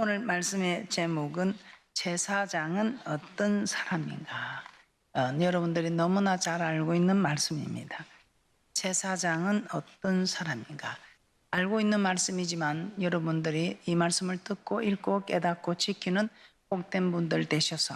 오늘 말씀의 제목은 제사장은 어떤 사람인가? 여러분들이 너무나 잘 알고 있는 말씀입니다. 제사장은 어떤 사람인가? 알고 있는 말씀이지만 여러분들이 이 말씀을 듣고 읽고 깨닫고 지키는 복된 분들 되셔서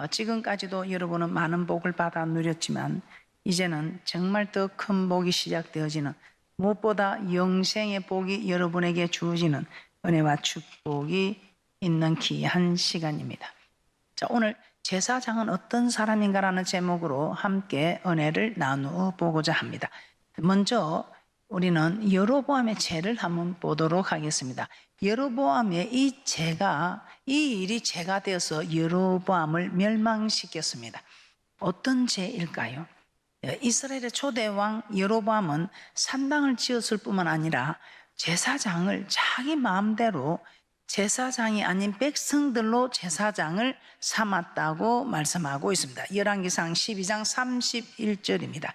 지금까지도 여러분은 많은 복을 받아 누렸지만 이제는 정말 더 큰 복이 시작되어지는, 무엇보다 영생의 복이 여러분에게 주어지는 은혜와 축복이 있는 귀한 시간입니다. 자, 오늘 제사장은 어떤 사람인가라는 제목으로 함께 은혜를 나누어 보고자 합니다. 먼저 우리는 여로보암의 죄를 한번 보도록 하겠습니다. 여로보암의 이 일이 죄가 되어서 여로보암을 멸망시켰습니다. 어떤 죄일까요? 이스라엘의 초대 왕 여로보암은 산당을 지었을 뿐만 아니라 제사장을 자기 마음대로 제사장이 아닌 백성들로 제사장을 삼았다고 말씀하고 있습니다. 열왕기상 12장 31절입니다.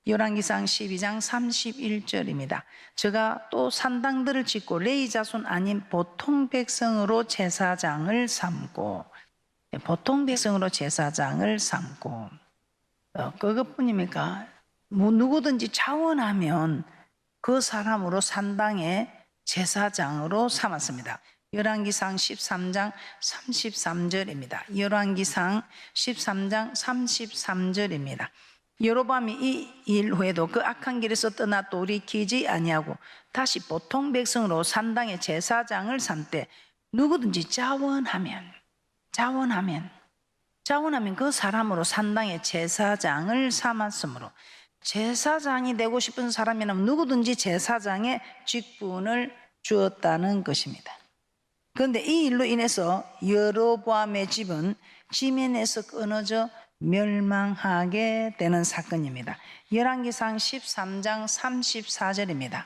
열왕기상 12장 31절입니다. 저가 또 산당들을 짓고 레위 자손 아닌 보통 백성으로 제사장을 삼고, 그것뿐입니까? 누구든지 자원하면 그 사람으로 산당의 제사장으로 삼았습니다. 열왕기상 13장 33절입니다. 열왕기상 13장 33절입니다. 여로보암이 이 일 후에도 그 악한 길에서 떠나 돌이키지 아니하고 다시 보통 백성으로 산당의 제사장을 삼되 누구든지 자원하면 그 사람으로 산당의 제사장을 삼았으므로, 제사장이 되고 싶은 사람이라면 누구든지 제사장의 직분을 주었다는 것입니다. 그런데 이 일로 인해서 여로보암의 집은 지면에서 끊어져 멸망하게 되는 사건입니다. 열왕기상 13장 34절입니다.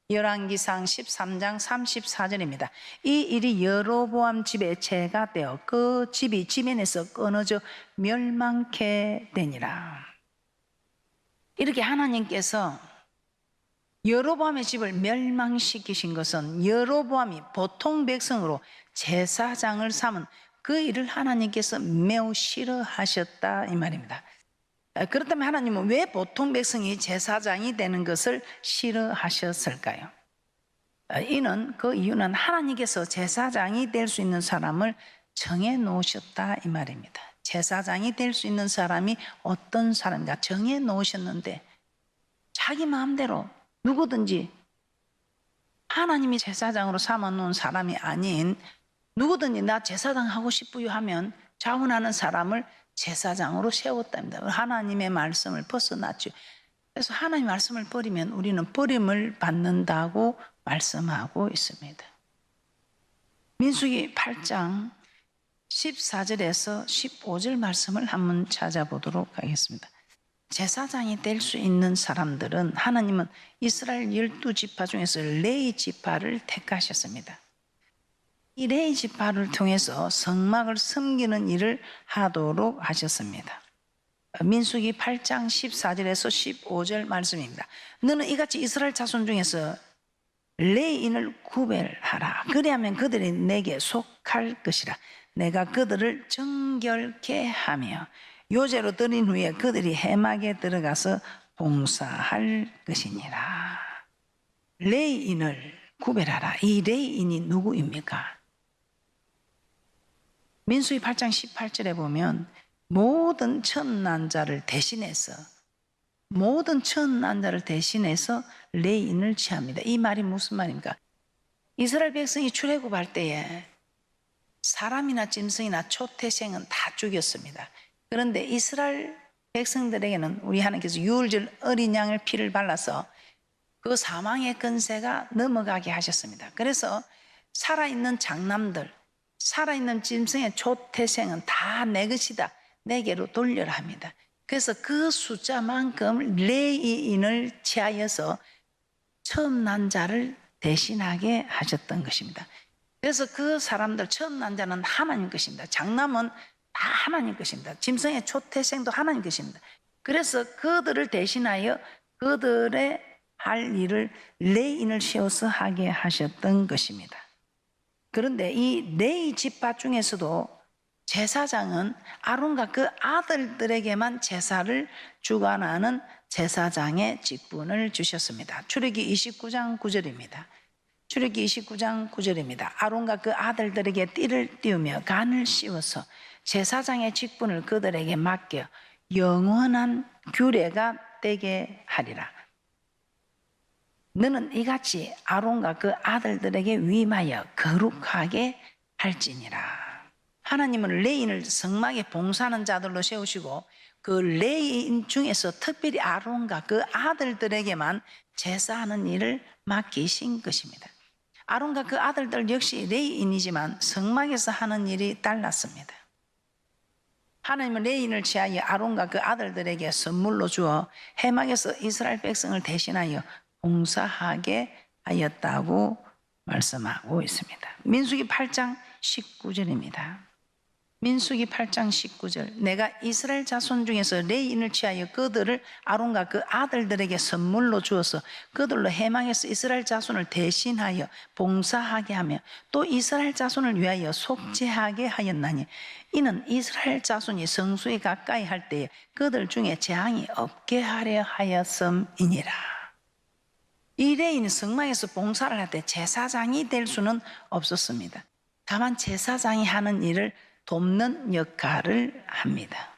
열왕기상 13장 34절입니다. 이 일이 여로보암 집의 죄가 되어 그 집이 지면에서 끊어져 멸망케 되니라. 이렇게 하나님께서 여로보암의 집을 멸망시키신 것은 여로보암이 보통 백성으로 제사장을 삼은 그 일을 하나님께서 매우 싫어하셨다 이 말입니다. 그렇다면 하나님은 왜 보통 백성이 제사장이 되는 것을 싫어하셨을까요? 그 이유는 하나님께서 제사장이 될 수 있는 사람을 정해 놓으셨다 이 말입니다. 제사장이 될 수 있는 사람이 어떤 사람인가 정해 놓으셨는데, 자기 마음대로 누구든지 하나님이 제사장으로 삼아 놓은 사람이 아닌 누구든지 나 제사장 하고 싶어요 하면 자원하는 사람을 제사장으로 세웠답니다. 하나님의 말씀을 벗어났죠. 그래서 하나님의 말씀을 버리면 우리는 버림을 받는다고 말씀하고 있습니다. 민수기 8장 14절에서 15절 말씀을 한번 찾아보도록 하겠습니다. 제사장이 될 수 있는 사람들은 하나님은 이스라엘 12지파 중에서 레위 지파를 택하셨습니다. 이 레위 지파를 통해서 성막을 섬기는 일을 하도록 하셨습니다. 민수기 8장 14절에서 15절 말씀입니다. 너는 이같이 이스라엘 자손 중에서 레위인을 구별하라. 그리하면 그들이 내게 속할 것이라. 내가 그들을 정결케 하며 요제로 드린 후에 그들이 회막에 들어가서 봉사할 것이니라. 레위인을 구별하라. 이 레위인이 누구입니까? 민수기 8장 18절에 보면 모든 첫 난자를 대신해서 레위인을 취합니다. 이 말이 무슨 말입니까? 이스라엘 백성이 출애굽할 때에 사람이나 짐승이나 초태생은 다 죽였습니다. 그런데 이스라엘 백성들에게는 우리 하나님께서 유월절 어린 양의 피를 발라서 그 사망의 권세가 넘어가게 하셨습니다. 그래서 살아있는 장남들, 살아있는 짐승의 초태생은 다 내 것이다, 내게로 돌려라 합니다. 그래서 그 숫자만큼 레위인을 취하여서 처음 난 자를 대신하게 하셨던 것입니다. 그래서 그 사람들 처음 난 자는 하나님 것입니다. 장남은 다 하나님 것입니다. 짐승의 초태생도 하나님 것입니다. 그래서 그들을 대신하여 그들의 할 일을 레위인을 세워서 하게 하셨던 것입니다. 그런데 이 레위 지파 중에서도 제사장은 아론과 그 아들들에게만 제사를 주관하는 제사장의 직분을 주셨습니다. 출애굽기 29장 9절입니다. 출애굽기 29장 9절입니다. 아론과 그 아들들에게 띠를 띄우며 간을 씌워서 제사장의 직분을 그들에게 맡겨 영원한 규례가 되게 하리라. 너는 이같이 아론과 그 아들들에게 위임하여 거룩하게 할지니라. 하나님은 레인을 성막에 봉사하는 자들로 세우시고 그 레인 중에서 특별히 아론과 그 아들들에게만 제사하는 일을 맡기신 것입니다. 아론과 그 아들들 역시 레인이지만 성막에서 하는 일이 달랐습니다. 하나님은 레인을 취하여 아론과 그 아들들에게 선물로 주어 해막에서 이스라엘 백성을 대신하여 봉사하게 하였다고 말씀하고 있습니다. 민수기 8장 19절입니다. 민수기 8장 19절. 내가 이스라엘 자손 중에서 레인을 취하여 그들을 아론과 그 아들들에게 선물로 주어서 그들로 해망에서 이스라엘 자손을 대신하여 봉사하게 하며 또 이스라엘 자손을 위하여 속죄하게 하였나니 이는 이스라엘 자손이 성수에 가까이 할 때에 그들 중에 재앙이 없게 하려 하였음이니라. 이 레인이 성막에서 봉사를 할 때 제사장이 될 수는 없었습니다. 다만 제사장이 하는 일을 돕는 역할을 합니다.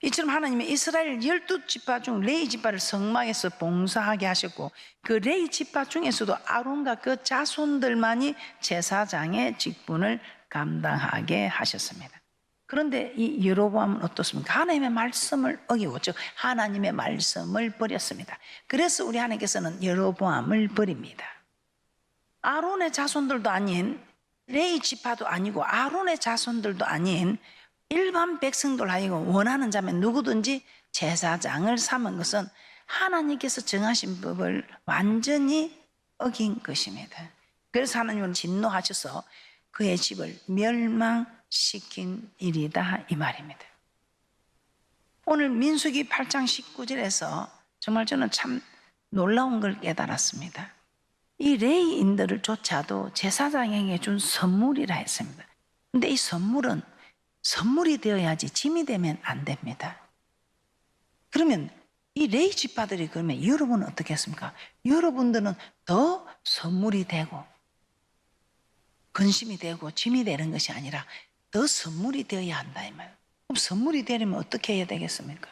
이처럼 하나님은 이스라엘 12지파 중 레위 지파를 성막에서 봉사하게 하셨고 그 레위 지파 중에서도 아론과 그 자손들만이 제사장의 직분을 감당하게 하셨습니다. 그런데 이 여로보암은 어떻습니까? 하나님의 말씀을 어기고 즉 하나님의 말씀을 버렸습니다. 그래서 우리 하나님께서는 여로보암을 버립니다. 아론의 자손들도 아닌 레위 지파도 아니고 아론의 자손들도 아닌 일반 백성들 하여금 원하는 자면 누구든지 제사장을 삼은 것은 하나님께서 정하신 법을 완전히 어긴 것입니다. 그래서 하나님은 진노하셔서 그의 집을 멸망시킨 일이다 이 말입니다. 오늘 민수기 8장 19절에서 정말 저는 참 놀라운 걸 깨달았습니다. 이 레위인들을 조차도 제사장에게 준 선물이라 했습니다. 그런데 이 선물은 선물이 되어야지 짐이 되면 안 됩니다. 그러면 이 레위 지파들이 그러면 여러분은 어떻게 했습니까? 여러분들은 더 선물이 되고 근심이 되고 짐이 되는 것이 아니라 더 선물이 되어야 한다 이 말. 그럼 선물이 되려면 어떻게 해야 되겠습니까?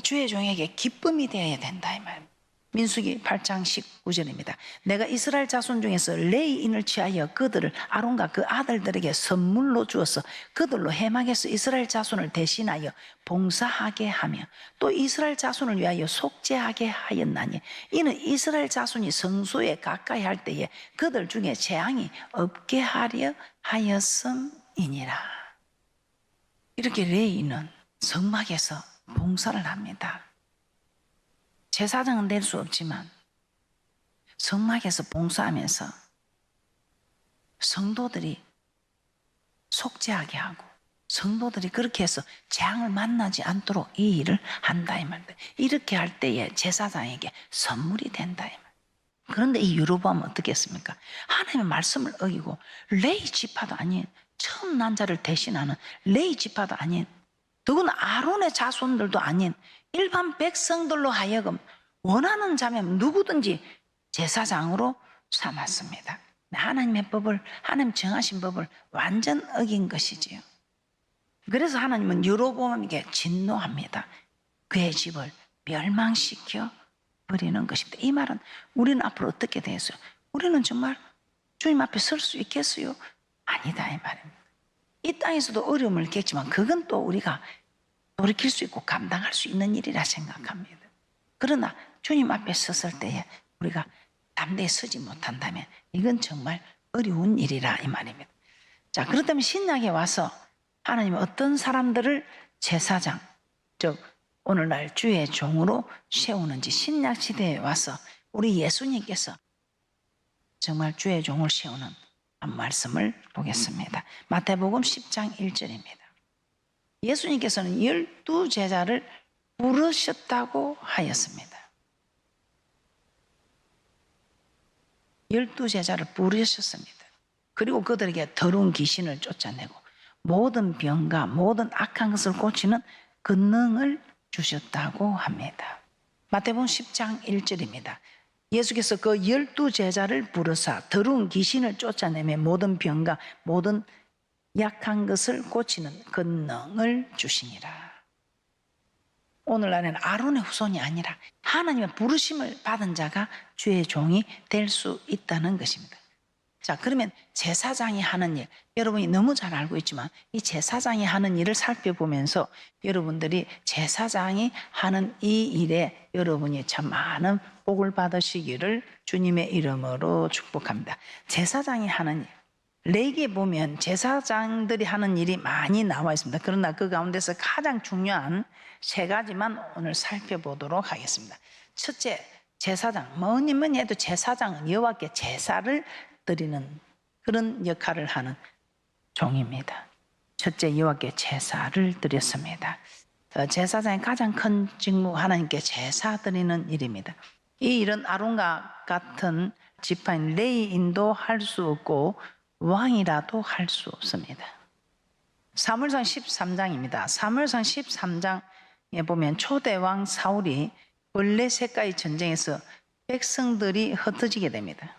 주의 종에게 기쁨이 되어야 된다 이 말. 민수기 8장 19절입니다. 내가 이스라엘 자손 중에서 레위인을 취하여 그들을 아론과 그 아들들에게 선물로 주어서 그들로 해막에서 이스라엘 자손을 대신하여 봉사하게 하며 또 이스라엘 자손을 위하여 속죄하게 하였나니 이는 이스라엘 자손이 성소에 가까이 할 때에 그들 중에 재앙이 없게 하려 하였음이니라. 이렇게 레위인은 성막에서 봉사를 합니다. 제사장은 될 수 없지만 성막에서 봉사하면서 성도들이 속죄하게 하고 성도들이 그렇게 해서 재앙을 만나지 않도록 이 일을 한다 이 말입니다. 이렇게 할 때에 제사장에게 선물이 된다 이 말. 그런데 이 여로보암은 어떻게 했습니까? 하나님의 말씀을 어기고 레위 지파도 아닌 처음 난 자를 대신하는 레위 지파도 아닌 더구나 아론의 자손들도 아닌 일반 백성들로 하여금 원하는 자면 누구든지 제사장으로 삼았습니다. 하나님의 법을, 하나님 정하신 법을 완전 어긴 것이지요. 그래서 하나님은 여로보암에게 진노합니다. 그의 집을 멸망시켜 버리는 것입니다. 이 말은 우리는 앞으로 어떻게 되겠어요? 우리는 정말 주님 앞에 설 수 있겠어요? 아니다 이 말입니다. 이 땅에서도 어려움을 겪지만 그건 또 우리가 돌이킬 수 있고 감당할 수 있는 일이라 생각합니다. 그러나 주님 앞에 섰을 때에 우리가 담대히 서지 못한다면 이건 정말 어려운 일이라 이 말입니다. 자, 그렇다면 신약에 와서 하나님은 어떤 사람들을 제사장, 즉 오늘날 주의 종으로 세우는지 신약 시대에 와서 우리 예수님께서 정말 주의 종을 세우는 한 말씀을 보겠습니다. 마태복음 10장 1절입니다. 예수님께서는 12제자를 부르셨다고 하였습니다. 12제자를 부르셨습니다. 그리고 그들에게 더러운 귀신을 쫓아내고 모든 병과 모든 악한 것을 고치는 권능을 주셨다고 합니다. 마태복음 10장 1절입니다. 예수께서 그 12 제자를 부르사 더러운 귀신을 쫓아내며 모든 병과 모든 약한 것을 고치는 권능을 주시니라. 오늘날에는 아론의 후손이 아니라 하나님의 부르심을 받은 자가 주의 종이 될 수 있다는 것입니다. 자, 그러면 제사장이 하는 일, 여러분이 너무 잘 알고 있지만 이 제사장이 하는 일을 살펴보면서 여러분들이 제사장이 하는 이 일에 여러분이 참 많은 복을 받으시기를 주님의 이름으로 축복합니다. 제사장이 하는 일, 레위기에 보면 제사장들이 하는 일이 많이 나와 있습니다. 그러나 그 가운데서 가장 중요한 세 가지만 오늘 살펴보도록 하겠습니다. 첫째, 제사장. 뭐니 해도 제사장은 여호와께 제사를 드리는 그런 역할을 하는 종입니다. 첫째, 여호와께 제사를 드렸습니다. 제사장의 가장 큰 직무, 하나님께 제사 드리는 일입니다. 이 일은 아론과 같은 지파인 레위인도 할 수 없고 왕이라도 할 수 없습니다. 사무엘상 13장입니다. 사무엘상 13장에 보면 초대왕 사울이 블레셋과의 전쟁에서 백성들이 흩어지게 됩니다.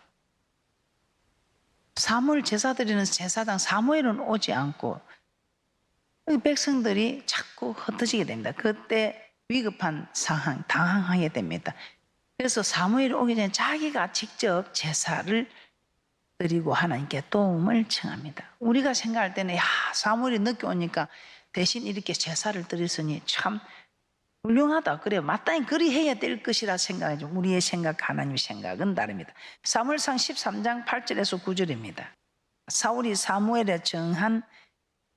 사무엘 제사 드리는 제사장 사무엘은 오지 않고 백성들이 자꾸 흩어지게 됩니다. 그때 위급한 상황, 당황하게 됩니다. 그래서 사무엘이 오기 전에 자기가 직접 제사를 드리고 하나님께 도움을 청합니다. 우리가 생각할 때는 사무엘이 늦게 오니까 대신 이렇게 제사를 드렸으니 참 훌륭하다. 그래요. 마땅히 그리 해야 될 것이라 생각하죠. 우리의 생각, 하나님의 생각은 다릅니다. 사무엘상 13장 8절에서 9절입니다. 사울이 사무엘에 정한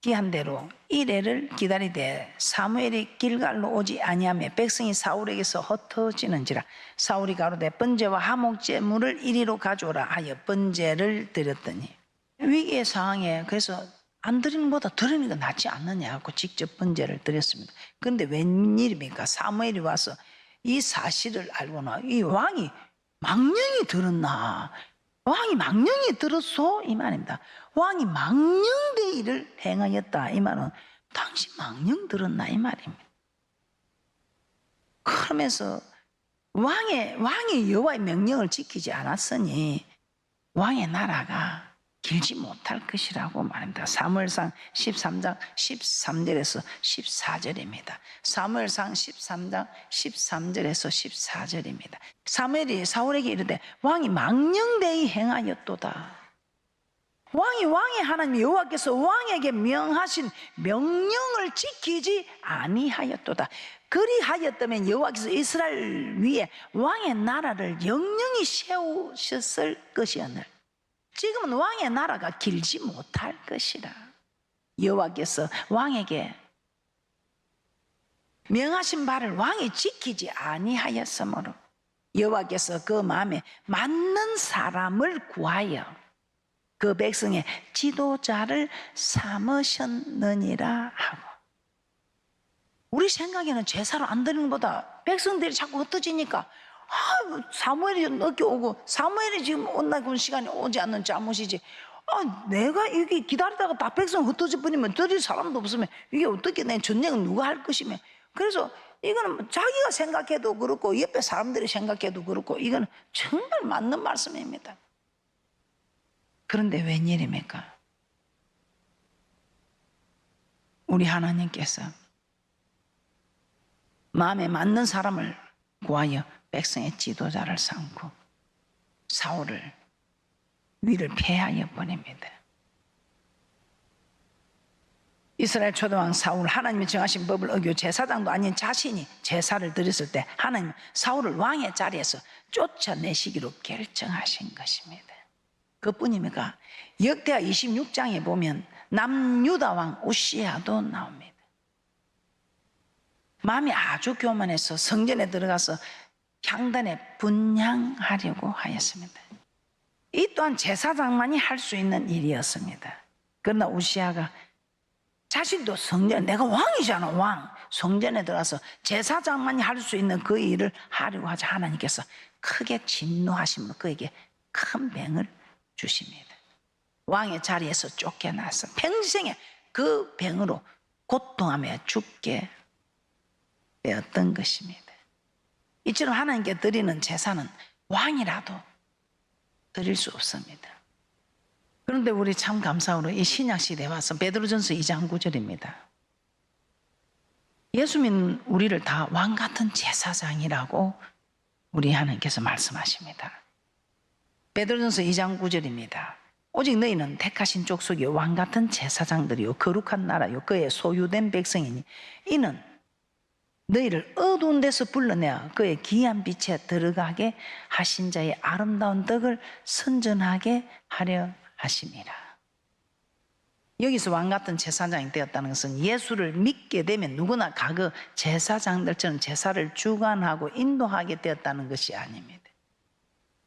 기한대로 이래를 기다리되 사무엘이 길갈로 오지 아니하며 백성이 사울에게서 흩어지는지라. 사울이 가로되 번제와 화목제물을 이리로 가져오라 하여 번제를 드렸더니 위기의 상황에 그래서 안 드리는 것보다 드리는 게 낫지 않느냐 하고 직접 번제를 드렸습니다. 그런데 웬일입니까? 사무엘이 와서 이 사실을 알고나 이 왕이 망령이 들었나? 왕이 망령이 들었소? 이 말입니다. 왕이 망령되이를 행하였다. 이 말은 당신 망령 들었나? 이 말입니다. 그러면서 왕이 여호와의 명령을 지키지 않았으니 왕의 나라가 길지 못할 것이라고 말합니다. 사무엘상 13장 13절에서 14절입니다. 사무엘상 13장 13절에서 14절입니다. 사무엘이 사울에게 이르되 왕이 망령되이 행하였도다. 왕이 하나님 여호와께서 왕에게 명하신 명령을 지키지 아니하였도다. 그리하였다면 여호와께서 이스라엘 위에 왕의 나라를 영영히 세우셨을 것이었느니라. 지금은 왕의 나라가 길지 못할 것이라. 여호와께서 왕에게 명하신 바를 왕이 지키지 아니하였으므로 여호와께서 그 마음에 맞는 사람을 구하여 그 백성의 지도자를 삼으셨느니라 하고. 우리 생각에는 제사를 안 드리는 것보다 백성들이 자꾸 흩어지니까 사무엘이 늦게 오고 사무엘이 지금 온다고 시간이 오지 않는 잘못이지. 내가 이게 기다리다가 다 백성 흩어져 버리면 드릴 사람도 없으면 이게 어떻게 내 전쟁은 누가 할 것이며. 그래서 이거는 자기가 생각해도 그렇고 옆에 사람들이 생각해도 그렇고 이거는 정말 맞는 말씀입니다. 그런데 웬일입니까? 우리 하나님께서 마음에 맞는 사람을 구하여 백성의 지도자를 삼고 사울을 위를 패하여 보냅니다. 이스라엘 초대왕 사울, 하나님이 정하신 법을 어기고 제사장도 아닌 자신이 제사를 드렸을 때 하나님은 사울을 왕의 자리에서 쫓아내시기로 결정하신 것입니다. 그뿐입니까? 역대하 26장에 보면 남유다 왕 우시야도 나옵니다. 마음이 아주 교만해서 성전에 들어가서 향단에 분향하려고 하였습니다. 이 또한 제사장만이 할 수 있는 일이었습니다. 그러나 우시야가 자신도 성전에, 내가 왕이잖아, 왕. 성전에 들어가서 제사장만이 할 수 있는 그 일을 하려고 하자 하나님께서 크게 진노하심으로 그에게 큰 병을 주십니다. 왕의 자리에서 쫓겨나서 평생에 그 병으로 고통하며 죽게 되었던 것입니다. 이처럼 하나님께 드리는 제사는 왕이라도 드릴 수 없습니다. 그런데 우리 참 감사로 이 신약시대에 와서 베드로전서 2장 9절입니다. 예수 믿는 우리를 다 왕같은 제사장이라고 우리 하나님께서 말씀하십니다. 베드로전서 2장 9절입니다. 오직 너희는 택하신 족속이 왕같은 제사장들이요 거룩한 나라요 그의 소유된 백성이니 이는 너희를 어두운 데서 불러내어 그의 귀한 빛에 들어가게 하신 자의 아름다운 덕을 선전하게 하려 하심이라. 여기서 왕같은 제사장이 되었다는 것은 예수를 믿게 되면 누구나 과거 제사장들처럼 제사를 주관하고 인도하게 되었다는 것이 아닙니다.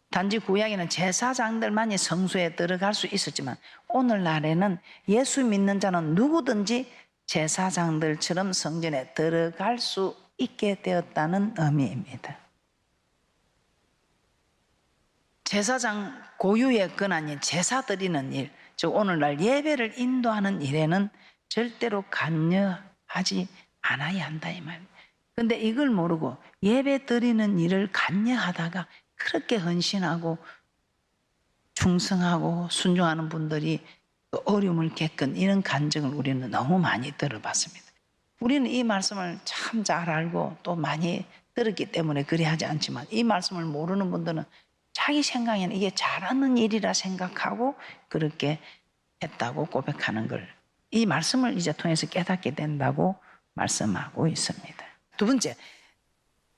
단지 구약에는 제사장들만이 성소에 들어갈 수 있었지만 오늘날에는 예수 믿는 자는 누구든지 제사장들처럼 성전에 들어갈 수 있게 되었다는 의미입니다. 제사장 고유의 권한인 제사 드리는 일, 즉 오늘날 예배를 인도하는 일에는 절대로 관여하지 않아야 한다 이 말입니다. 그런데 이걸 모르고 예배 드리는 일을 관여하다가 그렇게 헌신하고 충성하고 순종하는 분들이 어려움을 겪은 이런 간증을 우리는 너무 많이 들어봤습니다. 우리는 이 말씀을 참 잘 알고 또 많이 들었기 때문에 그리 하지 않지만 이 말씀을 모르는 분들은 자기 생각에는 이게 잘하는 일이라 생각하고 그렇게 했다고 고백하는 걸 이 말씀을 이제 통해서 깨닫게 된다고 말씀하고 있습니다. 두 번째,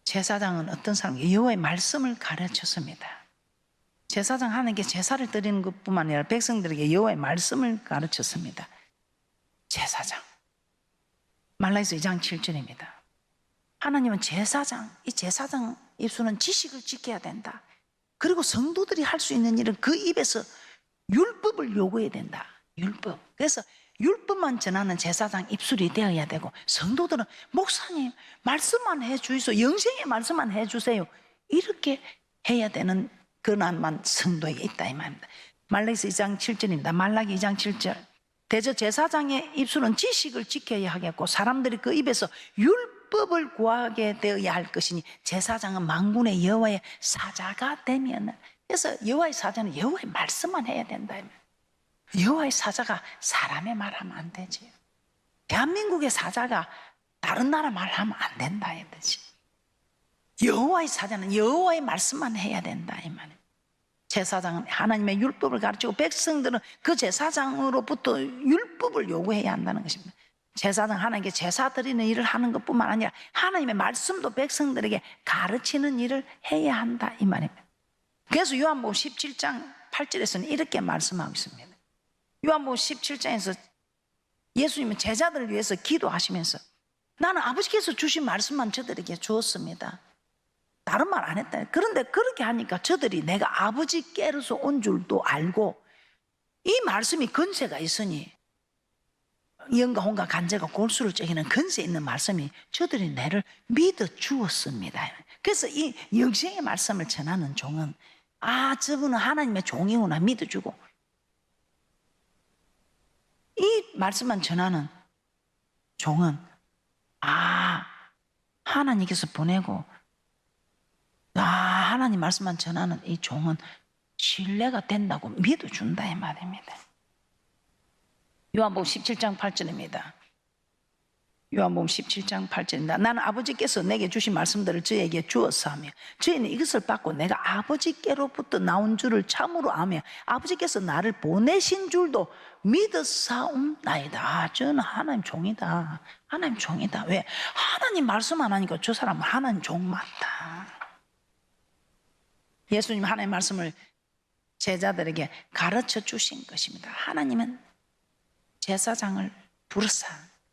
제사장은 어떤 사람이 여호와의 말씀을 가르쳤습니다. 제사장 하나님께 제사를 드리는 것뿐만 아니라 백성들에게 여호와의 말씀을 가르쳤습니다. 제사장 말라기서 2장 7절입니다. 하나님은 제사장, 이 제사장 입술은 지식을 지켜야 된다. 그리고 성도들이 할 수 있는 일은 그 입에서 율법을 요구해야 된다. 율법. 그래서 율법만 전하는 제사장 입술이 되어야 되고 성도들은 목사님 말씀만 해주이소, 영생의 말씀만 해주세요, 이렇게 해야 되는 권한만 성도에게 있다 이 말입니다. 말라기서 2장 7절입니다. 말라기 2장 7절. 대저 제사장의 입술은 지식을 지켜야 하겠고 사람들이 그 입에서 율법을 구하게 되어야 할 것이니 제사장은 만군의 여호와의 사자가 되면, 그래서 여호와의 사자는 여호와의 말씀만 해야 된다. 여호와의 사자가 사람의 말하면 안 되지. 대한민국의 사자가 다른 나라 말하면 안 된다 이 뜻이. 여호와의 사자는 여호와의 말씀만 해야 된다 이 말이에요. 제사장은 하나님의 율법을 가르치고 백성들은 그 제사장으로부터 율법을 요구해야 한다는 것입니다. 제사장 하나님께 제사 드리는 일을 하는 것뿐만 아니라 하나님의 말씀도 백성들에게 가르치는 일을 해야 한다 이 말입니다. 그래서 요한복음 17장 8절에서는 이렇게 말씀하고 있습니다. 요한복음 17장에서 예수님은 제자들을 위해서 기도하시면서 나는 아버지께서 주신 말씀만 저들에게 주었습니다. 다른 말 안 했다. 그런데 그렇게 하니까 저들이 내가 아버지께로서 온 줄도 알고 이 말씀이 건세가 있으니 영과 혼과 간제가 골수를 쪼개는 건세 있는 말씀이 저들이 나를 믿어 주었습니다. 그래서 이 영생의 말씀을 전하는 종은 아 저분은 하나님의 종이구나 믿어주고, 이 말씀만 전하는 종은 아 하나님께서 보내고 하나님 말씀만 전하는 이 종은 신뢰가 된다고 믿어준다 이 말입니다. 요한복음 17장 8절입니다. 요한복음 17장 8절입니다. 나는 아버지께서 내게 주신 말씀들을 저에게 주었사오며 저희는 이것을 받고 내가 아버지께로부터 나온 줄을 참으로 아며 아버지께서 나를 보내신 줄도 믿었사옵나이다. 저는 하나님 종이다. 하나님 종이다. 왜? 하나님 말씀 안 하니까 저 사람은 하나님 종 맞다. 예수님 하나님의 말씀을 제자들에게 가르쳐 주신 것입니다. 하나님은 제사장을 부르사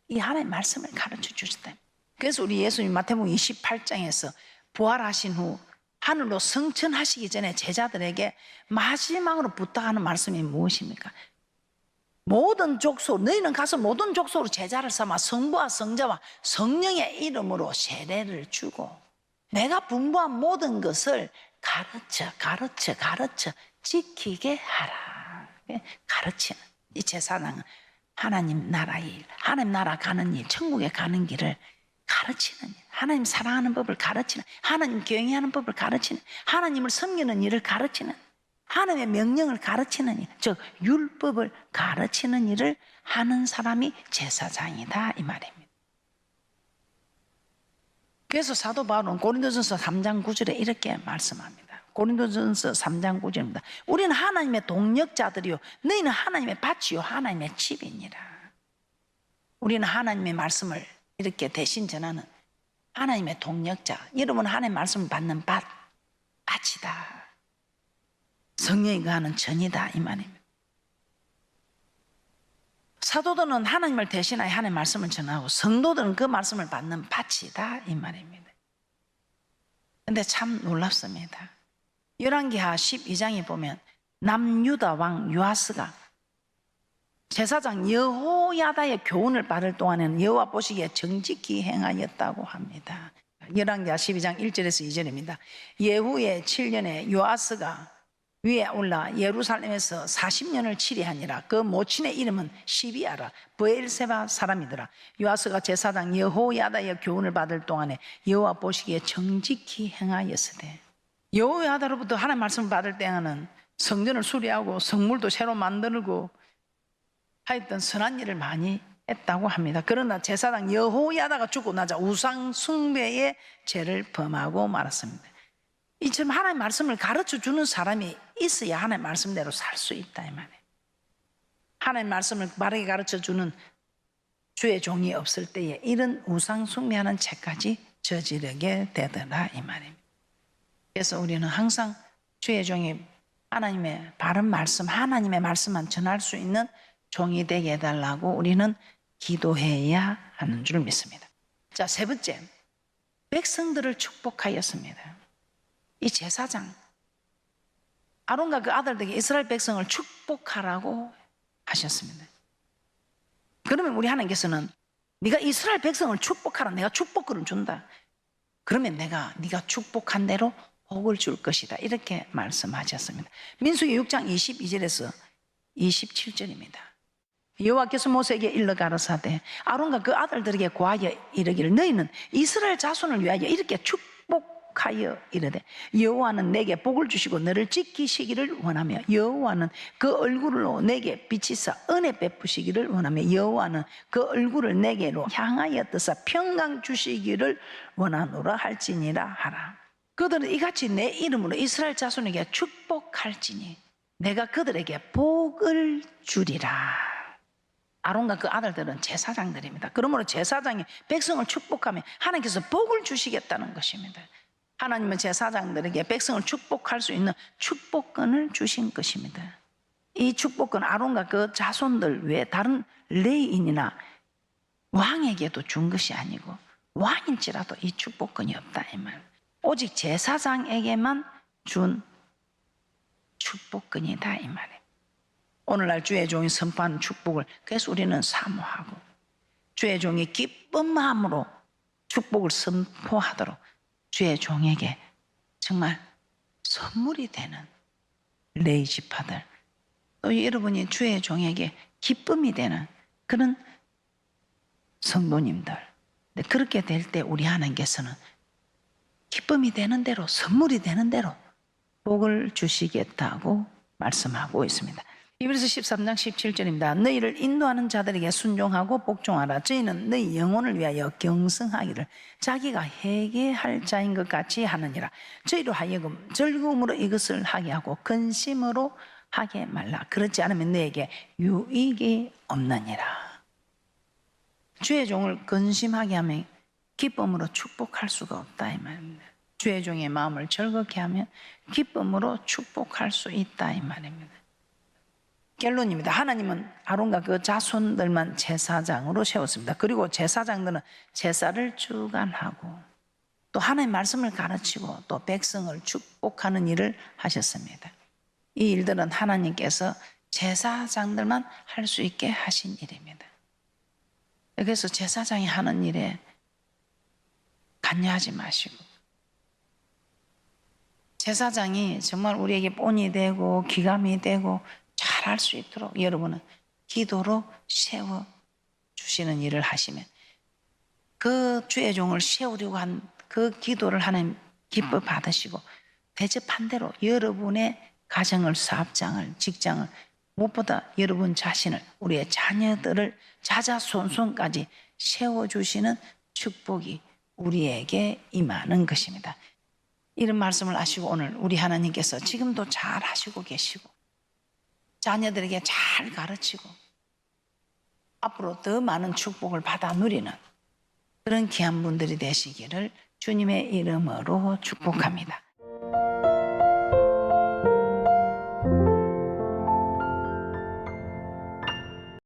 이 하나님의 말씀을 가르쳐 주셨다. 그래서 우리 예수님 마태복음 28장에서 부활하신 후 하늘로 승천하시기 전에 제자들에게 마지막으로 부탁하는 말씀이 무엇입니까? 모든 족속, 너희는 가서 모든 족속으로 제자를 삼아 성부와 성자와 성령의 이름으로 세례를 주고 내가 분부한 모든 것을 가르쳐 지키게 하라. 가르치는, 이 제사장은 하나님 나라의 일, 하나님 나라 가는 일, 천국에 가는 길을 가르치는 일, 하나님 사랑하는 법을 가르치는, 하나님 경외하는 법을 가르치는, 하나님을 섬기는 일을 가르치는, 하나님의 명령을 가르치는 일, 즉 율법을 가르치는 일을 하는 사람이 제사장이다 이 말입니다. 그래서 사도 바울은 고린도전서 3장 9절에 이렇게 말씀합니다. 고린도전서 3장 9절입니다. 우리는 하나님의 동역자들이요 너희는 하나님의 밭이요 하나님의 집이니라. 우리는 하나님의 말씀을 이렇게 대신 전하는 하나님의 동역자, 여러분 하나님의 말씀을 받는 밭이다. 성령이 거하는 전이다 이 말입니다. 사도들은 하나님을 대신하여 하나님의 말씀을 전하고 성도들은 그 말씀을 받는 밭이다 이 말입니다. 그런데 참 놀랍습니다. 열왕기하 12장에 보면 남유다 왕 요아스가 제사장 여호야다의 교훈을 받을 동안에는 여호와 보시기에 정직히 행하였다고 합니다. 열왕기하 12장 1절에서 2절입니다. 예후의 7년에 요아스가 위에 올라 예루살렘에서 40년을 치리하니라. 그 모친의 이름은 시비아라 브엘세바 사람이더라. 요아스가 제사장 여호야다의 교훈을 받을 동안에 여호와 보시기에 정직히 행하였으되, 여호야다로부터 하나님 말씀을 받을 때에는 성전을 수리하고 성물도 새로 만들고 하였던 선한 일을 많이 했다고 합니다. 그러나 제사장 여호야다가 죽고 나자 우상 숭배의 죄를 범하고 말았습니다. 이처럼 하나님의 말씀을 가르쳐주는 사람이 있어야 하나님의 말씀대로 살 수 있다 이 말이에요. 하나님의 말씀을 바르게 가르쳐주는 주의 종이 없을 때에 이런 우상 숭배하는 죄까지 저지르게 되더라 이 말입니다. 그래서 우리는 항상 주의 종이 하나님의 바른 말씀, 하나님의 말씀만 전할 수 있는 종이 되게 해달라고 우리는 기도해야 하는 줄 믿습니다. 자, 세 번째, 백성들을 축복하였습니다. 이 제사장 아론과 그 아들들에게 이스라엘 백성을 축복하라고 하셨습니다. 그러면 우리 하나님께서는 네가 이스라엘 백성을 축복하라, 내가 축복을 준다. 그러면 네가 축복한 대로 복을 줄 것이다 이렇게 말씀하셨습니다. 민수기 6장 22절에서 27절입니다. 여호와께서 모세에게 일러 가라사대 아론과 그 아들들에게 고하여 이르기를 너희는 이스라엘 자손을 위하여 이렇게 축복하여 이르되 여호와는 내게 복을 주시고 너를 지키시기를 원하며 여호와는 그 얼굴로 내게 비치사 은혜 베푸시기를 원하며 여호와는 그 얼굴을 내게로 향하여 뜨사 평강 주시기를 원하노라 할지니라 하라. 그들은 이같이 내 이름으로 이스라엘 자손에게 축복할지니 내가 그들에게 복을 주리라. 아론과 그 아들들은 제사장들입니다. 그러므로 제사장이 백성을 축복하면 하나님께서 복을 주시겠다는 것입니다. 하나님은 제사장들에게 백성을 축복할 수 있는 축복권을 주신 것입니다. 이 축복권 아론과 그 자손들 외에 다른 레위인이나 왕에게도 준 것이 아니고 왕인지라도 이 축복권이 없다 이 말. 오직 제사장에게만 준 축복권이다 이 말이에요. 오늘날 주의 종이 선포하는 축복을 그래서 우리는 사모하고 주의 종이 기쁜 마음으로 축복을 선포하도록 주의 종에게 정말 선물이 되는 레위 지파들, 또 여러분이 주의 종에게 기쁨이 되는 그런 성도님들, 그렇게 될 때 우리 하나님께서는 기쁨이 되는 대로, 선물이 되는 대로 복을 주시겠다고 말씀하고 있습니다. 히브리서 13장 17절입니다. 너희를 인도하는 자들에게 순종하고 복종하라. 저희는 너희 영혼을 위하여 경성하기를 자기가 회개할 자인 것 같이 하느니라. 저희로 하여금 즐거움으로 이것을 하게 하고 근심으로 하게 말라. 그렇지 않으면 너에게 유익이 없느니라. 주의 종을 근심하게 하면 기쁨으로 축복할 수가 없다 이 말입니다. 주의 종의 마음을 즐겁게 하면 기쁨으로 축복할 수 있다 이 말입니다. 결론입니다. 하나님은 아론과 그 자손들만 제사장으로 세웠습니다. 그리고 제사장들은 제사를 주관하고 또 하나님의 말씀을 가르치고 또 백성을 축복하는 일을 하셨습니다. 이 일들은 하나님께서 제사장들만 할 수 있게 하신 일입니다. 그래서 제사장이 하는 일에 관여하지 마시고 제사장이 정말 우리에게 본이 되고 귀감이 되고 잘할 수 있도록 여러분은 기도로 세워 주시는 일을 하시면 그 주의 종을 세우려고 한 그 기도를 하나님 기뻐 받으시고 대접한 대로 여러분의 가정을, 사업장을, 직장을, 무엇보다 여러분 자신을, 우리의 자녀들을 자자손손까지 세워주시는 축복이 우리에게 임하는 것입니다. 이런 말씀을 하시고 오늘 우리 하나님께서 지금도 잘 하시고 계시고 자녀들에게 잘 가르치고 앞으로 더 많은 축복을 받아 누리는 그런 귀한 분들이 되시기를 주님의 이름으로 축복합니다.